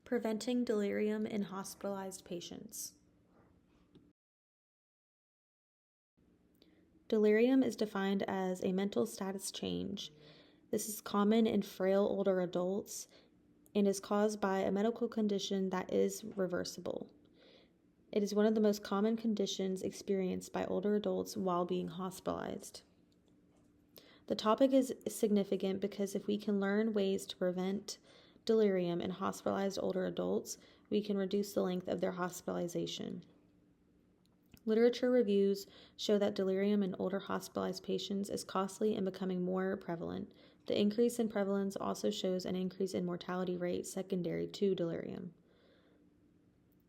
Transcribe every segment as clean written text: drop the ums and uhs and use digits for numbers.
Preventing delirium in hospitalized patients. Delirium is defined as a mental status change. This is common in frail older adults and is caused by a medical condition that is reversible. It is one of the most common conditions experienced by older adults while being hospitalized. The topic is significant because if we can learn ways to prevent delirium in hospitalized older adults, we can reduce the length of their hospitalization. Literature reviews show that delirium in older hospitalized patients is costly and becoming more prevalent. The increase in prevalence also shows an increase in mortality rate secondary to delirium.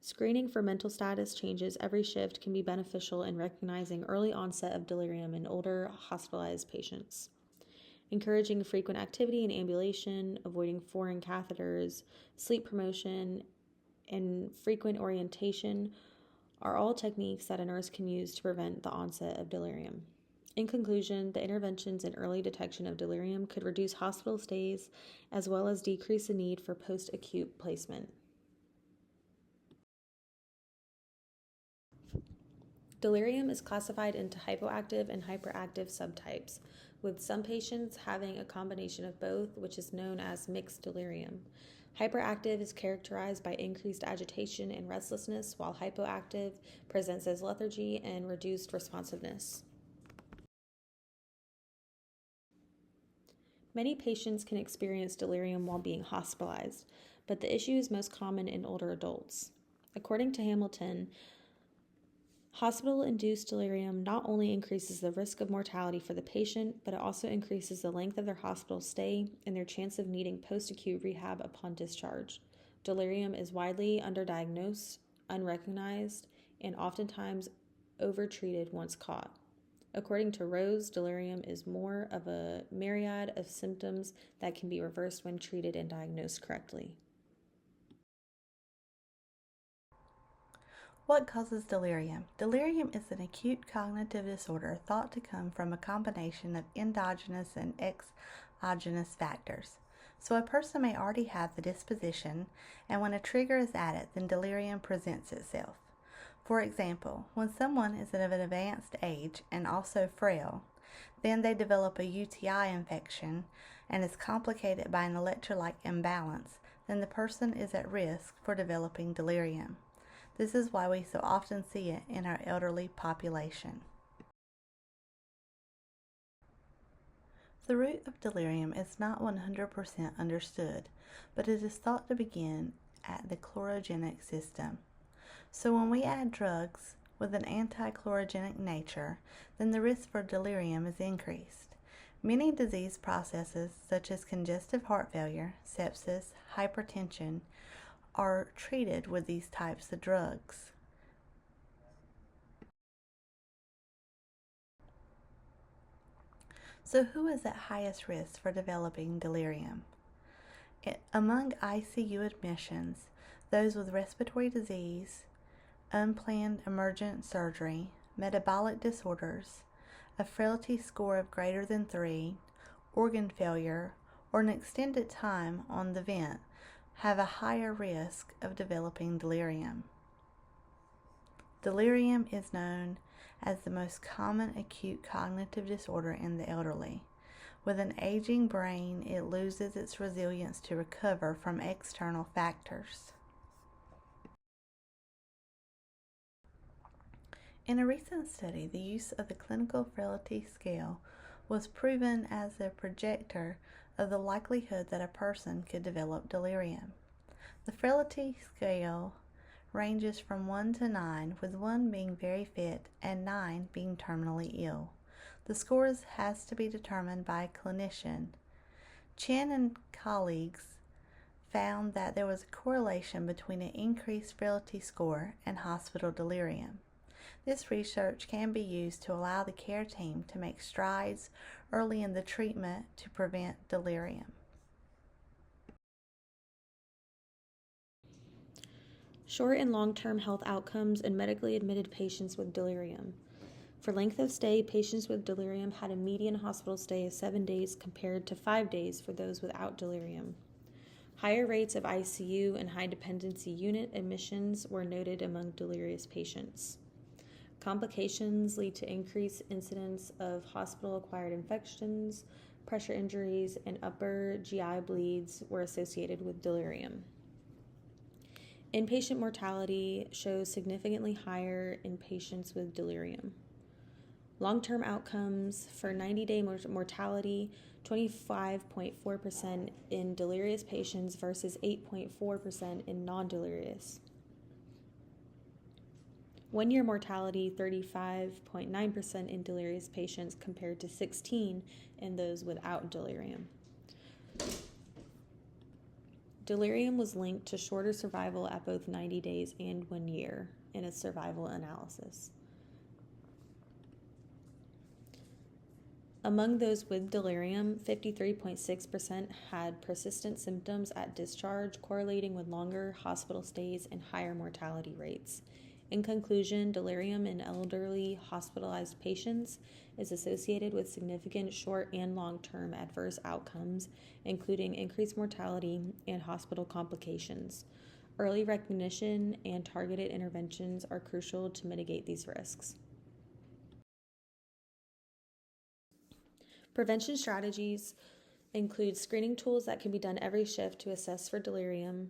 Screening for mental status changes every shift can be beneficial in recognizing early onset of delirium in older hospitalized patients. Encouraging frequent activity and ambulation, avoiding foreign catheters, sleep promotion, and frequent orientation are all techniques that a nurse can use to prevent the onset of delirium. In conclusion, the interventions in early detection of delirium could reduce hospital stays as well as decrease the need for post-acute placement. Delirium is classified into hypoactive and hyperactive subtypes, with some patients having a combination of both, which is known as mixed delirium. Hyperactive is characterized by increased agitation and restlessness, while hypoactive presents as lethargy and reduced responsiveness. Many patients can experience delirium while being hospitalized, but the issue is most common in older adults. According to Hamilton, hospital-induced delirium not only increases the risk of mortality for the patient, but it also increases the length of their hospital stay and their chance of needing post-acute rehab upon discharge. Delirium is widely underdiagnosed, unrecognized, and oftentimes overtreated once caught. According to Rose, delirium is more of a myriad of symptoms that can be reversed when treated and diagnosed correctly. What causes delirium? Delirium is an acute cognitive disorder thought to come from a combination of endogenous and exogenous factors. So a person may already have the disposition, and when a trigger is added, then delirium presents itself. For example, when someone is of an advanced age and also frail, then they develop a UTI infection and is complicated by an electrolyte imbalance, then the person is at risk for developing delirium. This is why we so often see it in our elderly population. The root of delirium is not 100% understood, but it is thought to begin at the chlorogenic system. So when we add drugs with an anti-chlorogenic nature, then the risk for delirium is increased. Many disease processes such as congestive heart failure, sepsis, hypertension, are treated with these types of drugs. So who is at highest risk for developing delirium? Among ICU admissions, those with respiratory disease, unplanned emergent surgery, metabolic disorders, a frailty score of greater than 3, organ failure, or an extended time on the vent have a higher risk of developing delirium. Delirium is known as the most common acute cognitive disorder in the elderly. With an aging brain, it loses its resilience to recover from external factors. In a recent study, the use of the Clinical Frailty Scale was proven as a predictor of the likelihood that a person could develop delirium. The frailty scale ranges from 1 to 9, with 1 being very fit and 9 being terminally ill. The scores has to be determined by a clinician. Chen and colleagues found that there was a correlation between an increased frailty score and hospital delirium. This research can be used to allow the care team to make strides early in the treatment to prevent delirium. Short and long-term health outcomes in medically admitted patients with delirium. For length of stay, patients with delirium had a median hospital stay of 7 days compared to 5 days for those without delirium. Higher rates of ICU and high dependency unit admissions were noted among delirious patients. Complications lead to increased incidence of hospital-acquired infections, pressure injuries, and upper GI bleeds were associated with delirium. Inpatient mortality shows significantly higher in patients with delirium. Long-term outcomes for 90-day mortality, 25.4% in delirious patients versus 8.4% in non-delirious. 1-year mortality, 35.9% in delirious patients compared to 16% in those without delirium. Delirium was linked to shorter survival at both 90 days and 1 year in a survival analysis. Among those with delirium, 53.6% had persistent symptoms at discharge, correlating with longer hospital stays and higher mortality rates. In conclusion, delirium in elderly hospitalized patients is associated with significant short and long-term adverse outcomes, including increased mortality and hospital complications. Early recognition and targeted interventions are crucial to mitigate these risks. Prevention strategies include screening tools that can be done every shift to assess for delirium.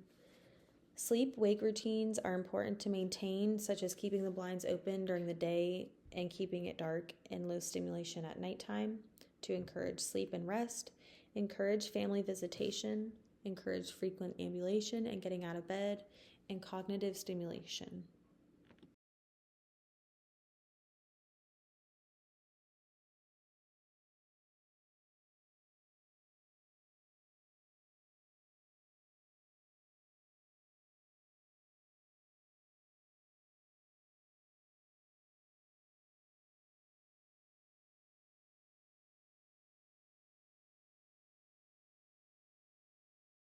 Sleep-wake routines are important to maintain, such as keeping the blinds open during the day and keeping it dark and low stimulation at nighttime to encourage sleep and rest. Encourage family visitation, encourage frequent ambulation and getting out of bed, and cognitive stimulation.